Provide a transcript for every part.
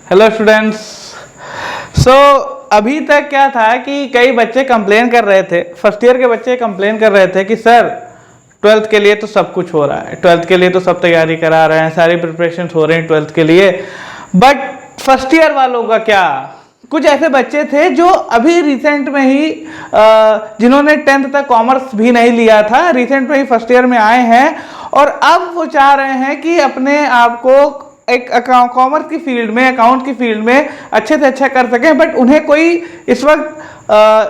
Hello students. सो अभी तक क्या था कि कई बच्चे कंप्लेन कर रहे थे, फर्स्ट ईयर के बच्चे कंप्लेन कर रहे थे कि सर ट्वेल्थ के लिए तो सब कुछ हो रहा है, ट्वेल्थ के लिए तो सब तैयारी करा रहे हैं, सारी प्रिपरेशन हो रही हैं ट्वेल्थ के लिए, बट फर्स्ट ईयर वालों का क्या। कुछ ऐसे बच्चे थे जो अभी रिसेंट में ही जिन्होंने 10th तक कॉमर्स भी नहीं लिया था, रिसेंट में ही फर्स्ट ईयर में आए हैं और अब वो चाह रहे हैं कि अपने आप को एक कॉमर्स की फील्ड में, अकाउंट की फील्ड में अच्छे से अच्छा कर सकें, बट उन्हें कोई इस वक्त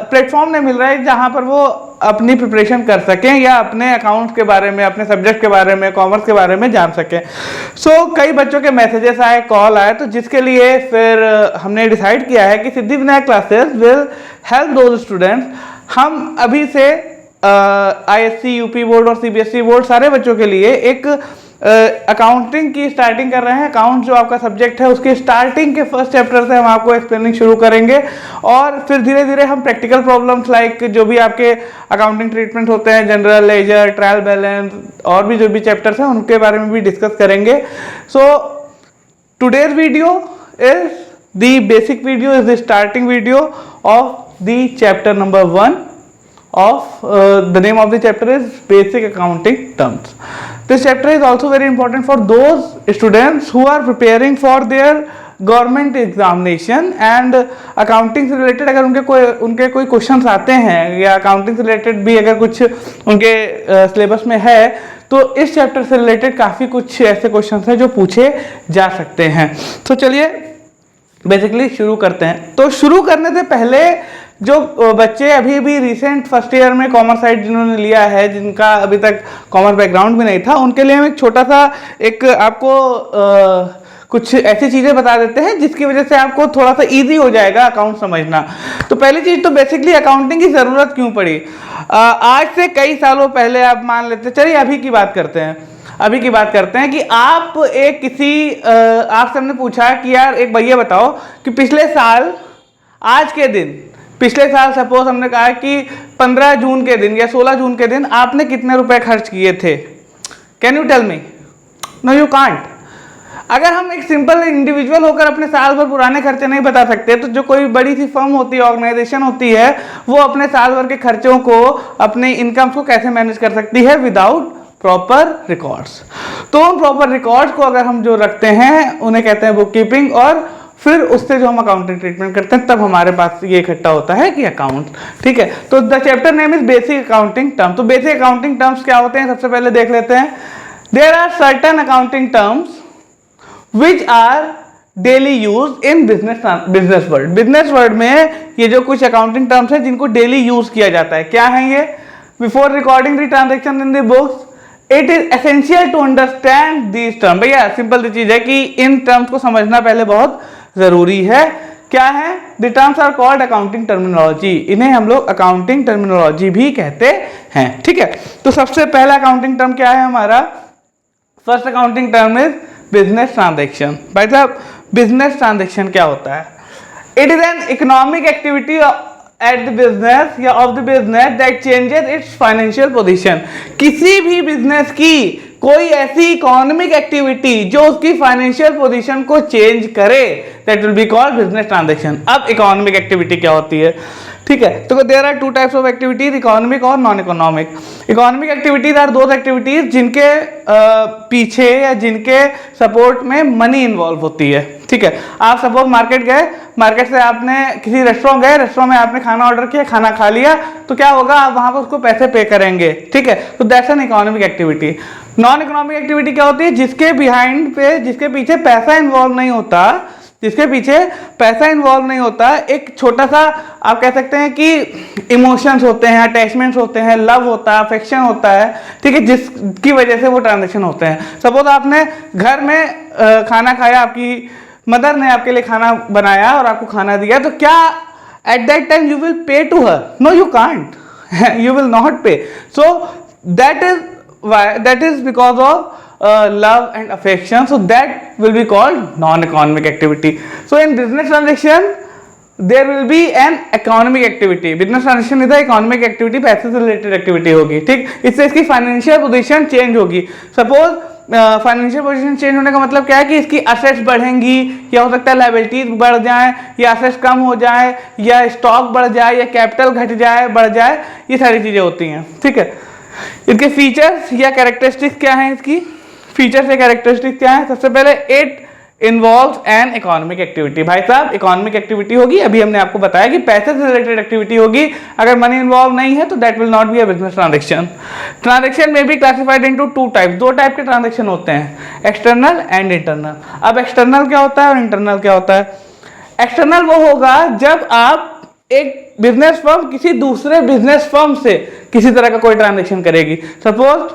प्लेटफॉर्म नहीं मिल रहा है जहां पर वो अपनी प्रिपरेशन कर सकें या अपने अकाउंट्स के बारे में, अपने सब्जेक्ट के बारे में, कॉमर्स के बारे में जान सकें। सो कई बच्चों के मैसेजेस आए, कॉल आए, तो जिसके लिए फिर हमने डिसाइड किया है कि Siddhivinayak classes will help those students. हम अभी से ISC, यूपी बोर्ड और CBSE बोर्ड सारे बच्चों के लिए एक अकाउंटिंग की स्टार्टिंग कर रहे हैं। अकाउंट जो आपका सब्जेक्ट है उसके स्टार्टिंग के फर्स्ट चैप्टर से हम आपको एक्सप्लेनिंग शुरू करेंगे और फिर धीरे धीरे हम प्रैक्टिकल प्रॉब्लम्स लाइक जो भी आपके अकाउंटिंग ट्रीटमेंट होते हैं, जनरल लेजर, ट्रायल बैलेंस और भी जो भी चैप्टर्स हैं उनके बारे में भी डिस्कस करेंगे। So today's video is the basic video, is the starting video of the chapter number 1 of the name of the chapter is basic accounting terms. This chapter is also very important for those students who are preparing for their government examination and accounting से related अगर उनके कोई questions आते हैं या accounting से related भी अगर कुछ उनके सिलेबस में है तो इस चैप्टर से रिलेटेड काफ़ी कुछ ऐसे क्वेश्चंस हैं जो पूछे जा सकते हैं। तो चलिए बेसिकली शुरू करते हैं। तो शुरू करने से पहले जो बच्चे अभी भी रिसेंट फर्स्ट ईयर में कॉमर्स साइड जिन्होंने लिया है, जिनका अभी तक कॉमर्स बैकग्राउंड भी नहीं था, उनके लिए हम एक छोटा सा एक आपको कुछ ऐसी चीज़ें बता देते हैं जिसकी वजह से आपको थोड़ा सा इजी हो जाएगा अकाउंट समझना। तो पहली चीज़ तो बेसिकली अकाउंटिंग की ज़रूरत क्यों पड़ी। आज से कई सालों पहले आप मान लेते, चलिए अभी की बात करते हैं, अभी की बात करते हैं कि आप एक किसी आपसे हमने पूछा कि यार एक भैया बताओ कि पिछले साल आज के दिन, पिछले साल सपोज हमने कहा कि 15 जून के दिन या 16 जून के दिन आपने कितने रुपए खर्च किए थे। Can you tell me? No you can't. अगर हम एक सिंपल इंडिविजुअल होकर अपने साल भर पुराने खर्चे नहीं बता सकते तो जो कोई बड़ी सी फर्म होती है, ऑर्गेनाइजेशन होती है, वो अपने साल भर के खर्चों को, अपने इनकम को कैसे मैनेज कर सकती है विदाउट प्रॉपर रिकॉर्ड्स। तो उन प्रॉपर रिकॉर्ड्स को अगर हम जो रखते हैं उन्हें कहते हैं बुक कीपिंग और फिर उससे जो हम अकाउंटिंग ट्रीटमेंट करते हैं तब हमारे पास ये इकट्ठा होता है कि अकाउंट। ठीक है, तो the chapter name is basic accounting term. तो बेसिक अकाउंटिंग टर्म्स क्या होते हैं सबसे पहले देख लेते हैं। There are certain accounting terms which are daily use in business world. Business world में ये जो कुछ अकाउंटिंग टर्म्स हैं जिनको डेली यूज किया जाता है, क्या है ये? Before recording the transaction in the books it is essential to understand these term. भैया सिंपल सी चीज है कि इन टर्म्स को समझना पहले बहुत जरूरी है। क्या है? The terms are called accounting terminology. इन्हें हम लोग अकाउंटिंग टर्मिनोलॉजी भी कहते हैं। ठीक है, तो सबसे पहला अकाउंटिंग टर्म क्या है हमारा? First accounting term is business transaction. भाई साहब बिजनेस ट्रांजैक्शन क्या होता है? It is an economic activity at the business या of the business that changes its financial position. किसी भी बिजनेस की कोई ऐसी इकोनॉमिक एक्टिविटी जो उसकी फाइनेंशियल पोजीशन को चेंज करे, that will be called business transaction. अब इकोनॉमिक एक्टिविटी क्या होती है? ठीक है, तो there are two types of activities, economic और non economic. Economic activities are those activities जिनके पीछे या जिनके सपोर्ट में मनी इन्वॉल्व होती है। ठीक है, आप सपोज मार्केट गए, मार्केट से आपने किसी रेस्टोरेंट गए, रेस्टोरेंट में आपने खाना ऑर्डर किया, खाना खा लिया, तो क्या होगा? आप वहां पर उसको पैसे पे करेंगे। ठीक है, तो that's an economic activity. Non economic activity क्या होती है? जिसके बिहाइंड पे, जिसके पीछे पैसा इन्वॉल्व नहीं होता, जिसके पीछे पैसा इन्वॉल्व नहीं होता, एक छोटा सा आप कह सकते हैं कि इमोशंस होते हैं, अटैचमेंट्स होते हैं, लव होता है, अफेक्शन होता है। ठीक है, जिसकी वजह से वो ट्रांजेक्शन होते हैं। सपोज आपने घर में खाना खाया, आपकी मदर ने आपके लिए खाना बनाया और आपको खाना दिया, तो क्या at that time you will pay to her? No you can't, you will not pay. So that is because of love and affection, so that will be called non-economic activity. So in business transaction there will be an economic activity. business transaction is a economic activity, पैसे से related activity होगी। ठीक, इससे इसकी financial position change होगी। Suppose financial position change होने का मतलब क्या है कि इसकी असेट्स बढ़ेंगी, या हो सकता है लायबिलिटीज बढ़ जाए, या असेट्स कम हो जाए, या स्टॉक बढ़ जाए, या कैपिटल घट जाए, बढ़ जाए, ये सारी चीजें होती हैं। ठीक है, इसके फीचर्स या कैरेक्टरिस्टिक्स क्या हैं, इसकी फीचर्स या कैरेक्टरिस्टिक्स क्या है? सबसे पहले it involve N economic activity. भाई साहब इकोनॉमिक एक्टिविटी होगी, अभी हमने आपको बताया कि पैसे से रिलेटेड एक्टिविटी होगी। अगर मनी इन्वॉल्व नहीं है तो that will not be a business transaction. Transaction में भी क्लासिफाइड इनटू टू टाइप, दो टाइप के ट्रांजेक्शन होते हैं, एक्सटर्नल एंड इंटरनल। अब एक्सटर्नल क्या होता है और इंटरनल क्या होता है? एक्सटर्नल वो होगा जब आप एक बिजनेस फर्म किसी दूसरे बिजनेस फर्म से किसी तरह का कोई ट्रांजेक्शन करेगी। Suppose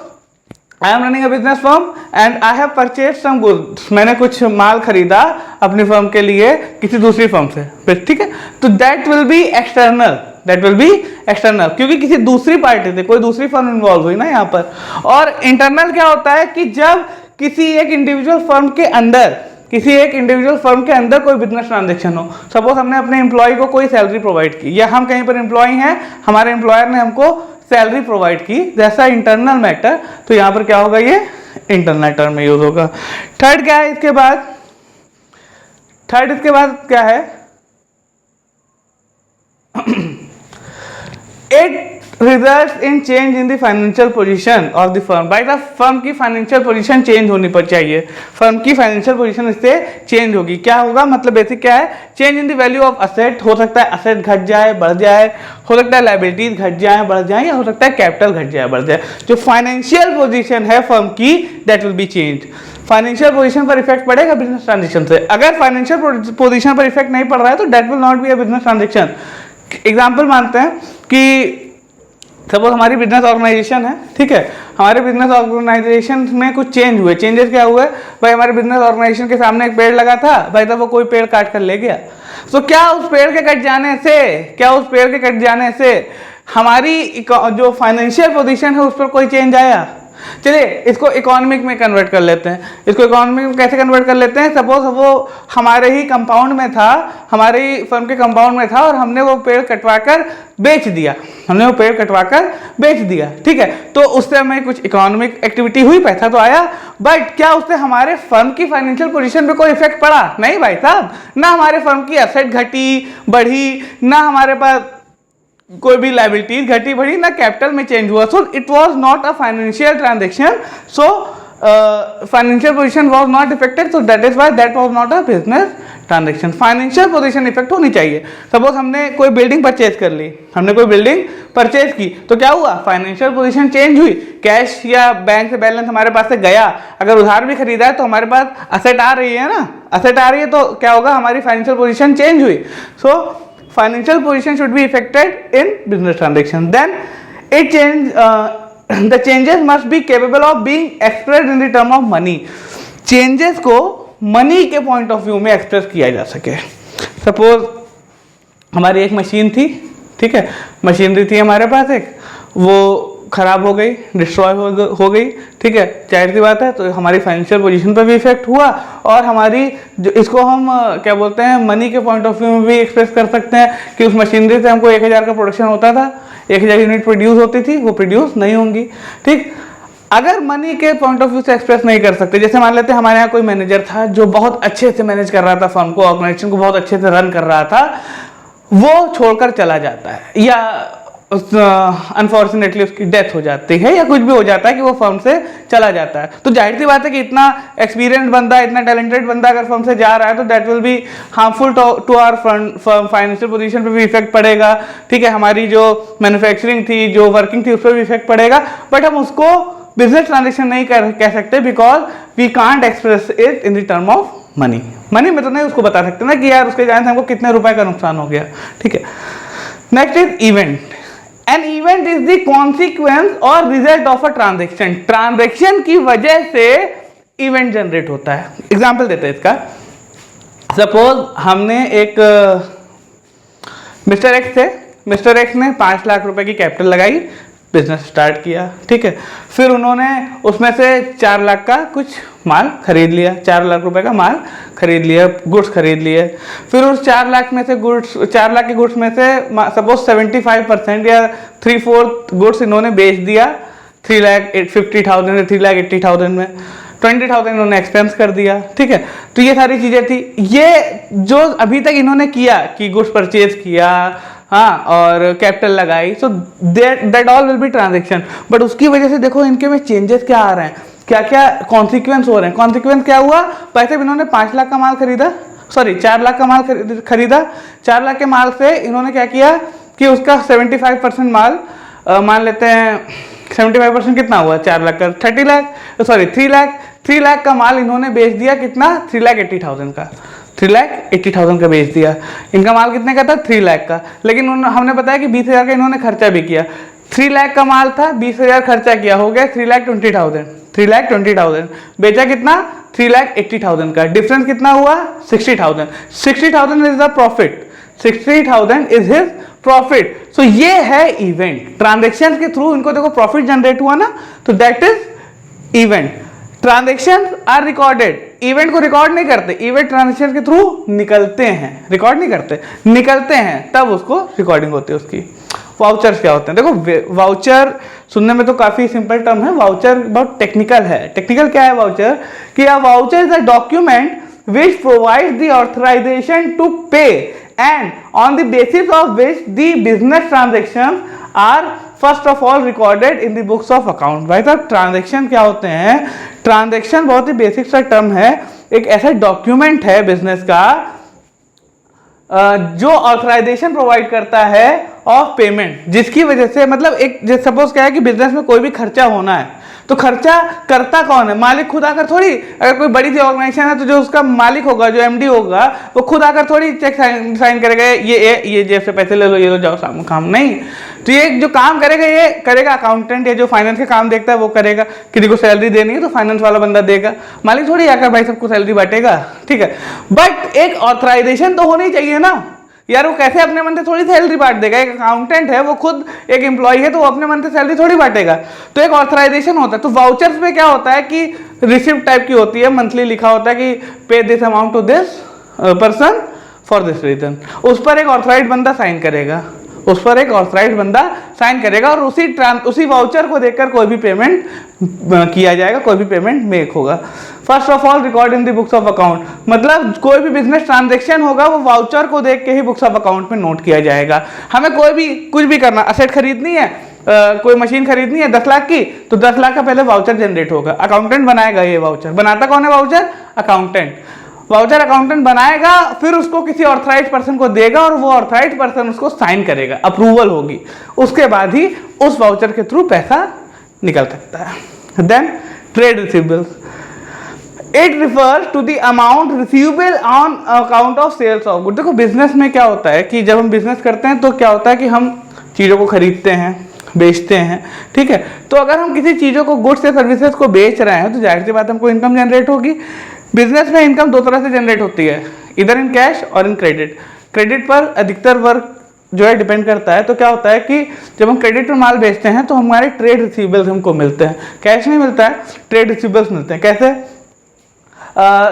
I am running a business firm and I have purchase some goods, मैंने कुछ माल खरीदा अपनी फर्म के लिए किसी दूसरी फर्म से, ठीक है, तो that will B external, that will B external, क्योंकि किसी दूसरी पार्टी से, कोई दूसरी फर्म इन्वॉल्व हुई ना यहाँ पर। और इंटरनल क्या होता है कि जब किसी एक इंडिविजुअल फर्म के अंदर, किसी एक इंडिविजुअल फर्म के अंदर कोई बिजनेस ट्रांजेक्शन हो। सपोज हमने अपने एम्प्लॉय को कोई सैलरी प्रोवाइड की, या हम कहीं पर एम्प्लॉय हैं, हमारे एम्प्लॉयर ने हमको सैलरी प्रोवाइड की, जैसा इंटरनल मैटर, तो यहां पर क्या होगा, ये इंटरनल टर्म में यूज होगा। थर्ड क्या है इसके बाद? थर्ड इसके बाद क्या है? It result in change in the financial position of the firm. भाई साहब फर्म की फाइनेंशियल पोजीशन चेंज होनी पर चाहिए, फर्म की फाइनेंशियल पोजीशन इससे चेंज होगी। क्या होगा मतलब बेसिक क्या है? Change in the value of asset, हो सकता है असेट घट जाए बढ़ जाए, हो सकता है लायबिलिटीज घट जाए बढ़ जाए, या हो सकता है कैपिटल घट जाए बढ़ जाए। जो फाइनेंशियल पोजीशन है फर्म की that will B change. Financial position पर इफेक्ट पड़ेगा बिजनेस ट्रांजेक्शन से। अगर फाइनेंशियल पोजीशन पर इफेक्ट नहीं पड़ रहा है तो that will not be a business transaction. Example मानते हैं कि सपोज हमारी बिजनेस ऑर्गेनाइजेशन है, ठीक है, हमारे बिजनेस ऑर्गेनाइजेशन में कुछ चेंज हुए। चेंजेस क्या हुए भाई? हमारे बिजनेस ऑर्गेनाइजेशन के सामने एक पेड़ लगा था भाई, तो वो कोई पेड़ काट कर ले गया। तो क्या उस पेड़ के कट जाने से, क्या उस पेड़ के कट जाने से हमारी जो फाइनेंशियल पोजीशन है उस पर कोई चेंज आया? चलिए इसको इकोनॉमिक में कन्वर्ट कर लेते हैं। इसको इकोनॉमिक में कैसे कन्वर्ट कर लेते हैं? सपोज वो हमारे ही कंपाउंड में था, हमारे ही फर्म के कंपाउंड में था, और हमने वो पेड़ कटवा कर बेच दिया, हमने वो पेड़ कटवा कर बेच दिया, ठीक है, तो उससे हमें कुछ इकोनॉमिक एक्टिविटी हुई, पैसा तो आया, बट क्या उससे हमारे फर्म की फाइनेंशियल पोजीशन पे कोई इफेक्ट पड़ा? नहीं भाई साहब, ना हमारे फर्म की एसेट घटी बढ़ी, ना हमारे पास कोई भी लायबिलिटीज घटी बढ़ी, ना कैपिटल में चेंज हुआ। So it was not a financial transaction, so financial position was not affected, so that is why that was not a business transaction. Financial position effect होनी चाहिए। सपोज हमने कोई बिल्डिंग परचेज कर ली, हमने कोई building purchase की, तो क्या हुआ? फाइनेंशियल पोजीशन चेंज हुई, कैश या बैंक से बैलेंस हमारे पास से गया। अगर उधार भी खरीदा है तो हमारे पास असेट आ रही है ना, असेट आ रही है, तो क्या होगा? हमारी फाइनेंशियल पोजीशन चेंज हुई। सो financial position should be affected in business transaction. Then it change, the changes must be capable of being expressed in the term of money. Changes को money के point of view में express किया जा सके। Suppose हमारी एक machine थी, ठीक है, मशीनरी थी हमारे पास एक, वो खराब हो गई, डिस्ट्रॉय हो गई, ठीक है, जाहिर सी बात है, तो हमारी फाइनेंशियल पोजीशन पर भी इफेक्ट हुआ, और हमारी जो इसको हम क्या बोलते हैं, मनी के पॉइंट ऑफ व्यू में भी एक्सप्रेस कर सकते हैं कि उस मशीनरी से हमको 1000 का प्रोडक्शन होता था, 1000 यूनिट प्रोड्यूस होती थी, वो प्रोड्यूस नहीं होंगी, ठीक। अगर मनी के पॉइंट ऑफ व्यू से एक्सप्रेस नहीं कर सकते, जैसे मान लेते हैं हमारे यहाँ कोई मैनेजर था जो बहुत अच्छे से मैनेज कर रहा था फर्म को, ऑर्गेनाइजेशन को बहुत अच्छे से रन कर रहा था, वो छोड़कर चला जाता है, या अनफॉर्चुनेटली उसकी डेथ हो जाती है, या कुछ भी हो जाता है कि वो फर्म से चला जाता है, तो जाहिर सी बात है कि इतना एक्सपीरियंस बंदा, इतना टैलेंटेड बंदा अगर फर्म से जा रहा है तो that will be harmful to our firm, financial position पे भी इफेक्ट पड़ेगा, ठीक है, हमारी जो मैन्युफैक्चरिंग थी, जो वर्किंग थी, उस पर भी इफेक्ट पड़ेगा, बट हम उसको बिजनेस ट्रांजेक्शन नहीं कह सकते, because we can't express it in the term of money. Money में तो नहीं उसको बता सकते ना कि यार उसके जाने से हमको कितने रुपए का नुकसान हो गया, ठीक है। Next is event. An event is the consequence और result of a transaction. Transaction की वजह से इवेंट जनरेट होता है। एग्जाम्पल देते हैं इसका। सपोज हमने एक मिस्टर एक्स थे, मिस्टर एक्स ने 5 लाख रुपए की कैपिटल लगाई, बिजनेस स्टार्ट किया, ठीक है, फिर उन्होंने उसमें से 4 लाख का कुछ माल खरीद लिया, 4 लाख रुपए का माल खरीद लिया, गुड्स खरीद लिए, फिर उस 4 लाख में से गुड्स, 4 लाख के गुड्स में से सपोज 75% या 3/4 गुड्स इन्होंने बेच दिया 3,50,000 से 3,80,000 में, 20,000 इन्होंने एक्सपेंस कर दिया, ठीक है। तो ये सारी चीजें थी, ये जो अभी तक इन्होंने किया कि गुड्स परचेज किया, हाँ, और कैपिटल लगाई, so that all will be transaction. But उसकी वजह से देखो इनके में चेंजेस क्या आ रहे हैं, क्या क्या कॉन्सिक्वेंस हो रहे हैं। कॉन्सिक्वेंस क्या हुआ, पैसे इन्होंने 5 लाख का माल खरीदा, सॉरी 4 लाख का माल खरीदा। 4 लाख के माल से इन्होंने क्या किया कि उसका 75% माल, मान लेते हैं 75% कितना हुआ 4 लाख का, 30 लाख, सॉरी 3 लाख का माल इन्होंने बेच दिया, कितना 3,80,000 का, 3,80,000 का बेच दिया। इनका माल कितने का था 3 लाख का, लेकिन हमने बताया कि 20,000 का इन्होंने खर्चा भी किया। 3 लाख का माल था, 20,000 खर्चा किया, हो गया 3,20,000। बेचा कितना 3,80,000 का, डिफरेंस कितना हुआ 60,000। 60,000 is the profit, 60,000 is his profit. So ये है इवेंट, ट्रांजेक्शन के थ्रू इनको देखो प्रॉफिट जनरेट हुआ ना, तो that is event. Transaction are recorded, event को रिकॉर्ड नहीं करते, इवेंट ट्रांजेक्शन के थ्रू निकलते हैं, रिकॉर्ड नहीं करते, निकलते हैं, तब उसको रिकॉर्डिंग होती है उसकी। वाउचर्स क्या होते हैं, देखो वाउचर सुनने में तो काफी सिंपल टर्म है, वाउचर बहुत टेक्निकल है। टेक्निकल क्या है वाउचर, कि अ voucher is a document which provides the authorization to pay and on the basis of which the business transactions are first of all recorded in the books of account। भाई साहब transaction क्या होते हैं, transaction बहुत ही basic सा term है, एक ऐसा डॉक्यूमेंट है बिजनेस का जो ऑथराइजेशन प्रोवाइड करता है ऑफ पेमेंट, जिसकी वजह से मतलब एक सपोज क्या है कि बिजनेस में कोई भी खर्चा होना है, तो खर्चा करता कौन है, मालिक खुद आकर थोड़ी, अगर कोई बड़ी सी ऑर्गेनाइजेशन है तो जो उसका मालिक होगा, जो एमडी होगा, वो खुद आकर थोड़ी चेक साइन करेगा, ये जेब से पैसे ले लो, ये लो जाओ सामने काम, नहीं। तो ये जो काम करेगा ये करेगा अकाउंटेंट, या जो फाइनेंस का काम देखता है वो करेगा। किसी को सैलरी देनी है तो फाइनेंस वाला बंदा देगा, मालिक थोड़ी आकर भाई सबको सैलरी बांटेगा, ठीक है। बट एक ऑथराइजेशन तो होनी चाहिए ना यार, वो कैसे अपने मन से थोड़ी सैलरी बांट देगा। एक अकाउंटेंट है, वो खुद एक एम्प्लॉय है, तो वो अपने मन से सैलरी थोड़ी बांटेगा, तो एक ऑथराइजेशन होता है। तो वाउचर्स में क्या होता है कि रिसिप्ट टाइप की होती है, मंथली लिखा होता है कि pay this amount to this person for this reason, उस पर एक ऑथराइज्ड बंदा साइन करेगा, उस पर एक ऑथराइज्ड बंदा साइन करेगा, और उसी वाउचर को देखकर कोई भी पेमेंट किया जाएगा, कोई भी पेमेंट मेक होगा। First of all record in the books of account, मतलब कोई भी बिजनेस ट्रांजैक्शन होगा वो वाउचर को देख के ही बुक्स ऑफ अकाउंट में नोट किया जाएगा। हमें कोई भी कुछ भी करना, असेट खरीदनी है, कोई मशीन खरीदनी है 10 लाख की, तो 10 लाख का पहले वाउचर जनरेट होगा, अकाउंटेंट बनाएगा। ये वाउचर बनाता कौन है, वाउचर अकाउंटेंट। वाउचर अकाउंटेंट बनाएगा, फिर उसको किसी ऑथराइज्ड पर्सन को देगा, और वो ऑथराइज्ड पर्सन उसको साइन करेगा, अप्रूवल होगी, उसके बाद ही उस वाउचर के थ्रू पैसा निकल सकता है। Then trade receivables, it refers to the amount receivable on account of sales of good. देखो बिजनेस में क्या होता है कि जब हम बिजनेस करते हैं तो क्या होता है कि हम चीज़ों को खरीदते हैं, बेचते हैं, ठीक है। तो अगर हम किसी चीज़ों को, गुड्स या सर्विसेज को बेच रहे हैं, तो जाहिर सी बात हमको इनकम जनरेट होगी। बिजनेस में इनकम दो तरह से जनरेट होती है, इधर इन कैश और इन क्रेडिट। क्रेडिट पर अधिकतर वर्क जो है डिपेंड करता है। तो क्या होता है कि जब हम क्रेडिट पर माल बेचते हैं तो हमारे ट्रेड रिसीवेबल्स हमको मिलते हैं, कैश नहीं मिलता है, ट्रेड रिसीवेबल्स मिलते हैं। कैसे,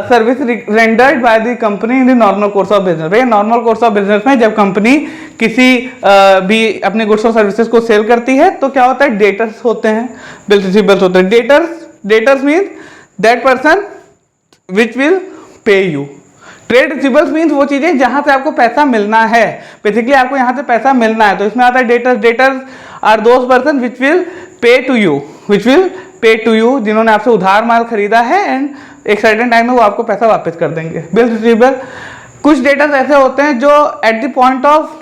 service rendered by the company in the normal course of business. भैया नॉर्मल कोर्स ऑफ बिजनेस में जब कंपनी किसी भी अपने गुड्स और सर्विसेज को सेल करती है तो क्या होता है, डेटर्स होते हैं, बिल रिसीवेबल्स होते हैं। Debtors means that person which will पे यू। ट्रेड रिसीवेबल्स मीन्स वो चीजें जहां से आपको पैसा मिलना है, बेसिकली आपको यहां से पैसा मिलना है, तो इसमें आता है debtors. Debtors are those person which will pay to you, which will pay to you, जिन्होंने आपसे उधार माल खरीदा है एंड एक सर्टेन टाइम में वो आपको पैसा वापस कर देंगे। बिल रिसीवेबल, कुछ डेटर्स ऐसे होते हैं जो at the point of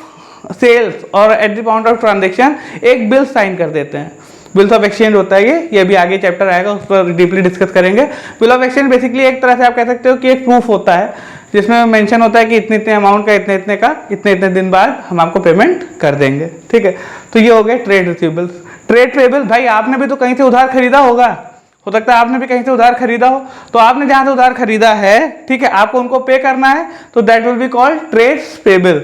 sales और at the point of transaction एक बिल साइन कर देते हैं। बिल्स ऑफ एक्सचेंज होता है ये भी आगे चैप्टर आएगा, उस पर डीपली डिस्कस करेंगे। बिल ऑफ एक्सचेंज बेसिकली एक तरह से आप कह सकते हो कि एक प्रूफ होता है जिसमें मेंशन होता है कि इतने इतने अमाउंट का, इतने इतने का, इतने इतने दिन बाद हम आपको पेमेंट कर देंगे, ठीक है। तो ये हो गए ट्रेड रिसीवेबल्स। ट्रेड पेबल्स, भाई आपने भी तो कहीं से उधार खरीदा होगा, हो सकता है आपने भी कहीं से उधार खरीदा हो, तो आपने जहां से उधार खरीदा है, ठीक है, आपको उनको पे करना है, तो that will be called trades payable.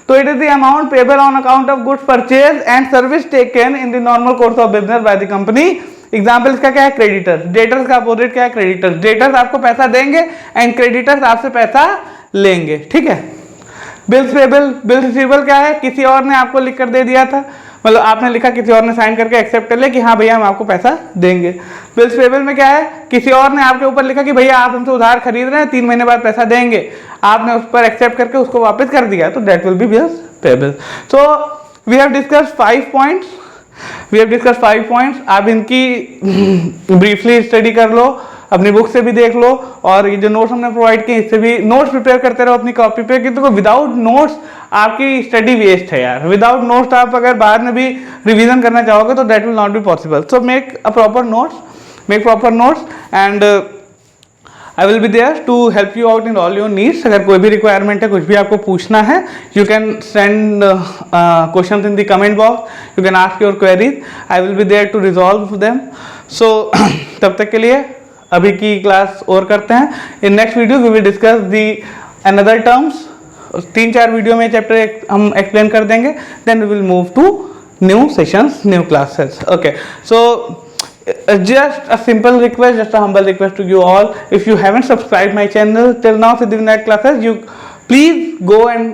तो it is the amount payable on account of goods purchase and service taken in the normal course of business by the company. Example इसका क्या है, क्रेडिटर्स। डेटर्स का opposite क्या है, creditors. Debtors आपको पैसा देंगे एंड क्रेडिटर्स आपसे पैसा लेंगे, ठीक है। बिल्स पेबल, बिल रिसीवेबल क्या है, किसी और ने आपको लिख कर दे दिया था, मतलब आपने लिखा, किसी और ने साइन करके एक्सेप्ट कर लिया कि हाँ भैया हम आपको पैसा देंगे। बिल्स पेबल में क्या है, किसी और ने आपके ऊपर लिखा कि भैया आप हमसे उधार खरीद रहे हैं, 3 महीने बाद पैसा देंगे, आपने उस पर एक्सेप्ट करके उसको वापस कर दिया, तो that will be bills payable. So we have discuss 5 points. आप इनकी ब्रीफली स्टडी कर लो, अपनी बुक से भी देख लो, और ये जो नोट्स हमने प्रोवाइड किए इससे भी नोट्स प्रिपेयर करते रहो अपनी कॉपी पे, क्योंकि विदाउट नोट्स आपकी स्टडी वेस्ट है यार। विदाउट नोट्स आप अगर बाद में भी रिवीजन करना चाहोगे तो that will not be possible. So make proper notes and I will be there to help you out in all your needs. अगर कोई भी रिक्वायरमेंट है, कुछ भी आपको पूछना है, you can send question in the comment box, you can ask your queries, I will be there to resolve them. So तब तक के लिए अभी की क्लास और करते हैं। In next video we will discuss the another terms. 3-4 video में चैप्टर हम एक्सप्लेन कर देंगे, then we will move to new sessions, new classes. Okay, so just a simple request, just a humble request to you all, if you haven't subscribed my channel till now Siddhivinayak classes, you please go and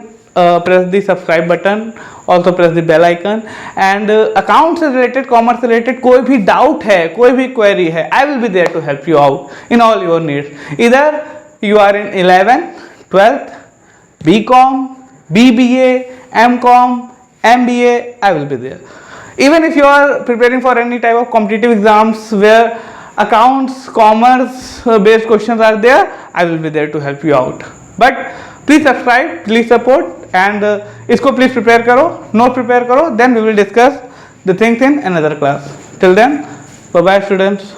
press the subscribe button, also press the bell icon, and account से related, commerce से related कोई भी doubt है, कोई भी query है, I will be there to help you out in all your needs. Either you are in 11th, 12th, BCom, BBA, MCom, MBA, I will be there. Even if you are preparing for any type of competitive exams where accounts, commerce based questions are there, I will be there to help you out. But please subscribe, please support, and इसको please prepare करो, note prepare करो, then we will discuss the things in another class. Till then, bye bye students.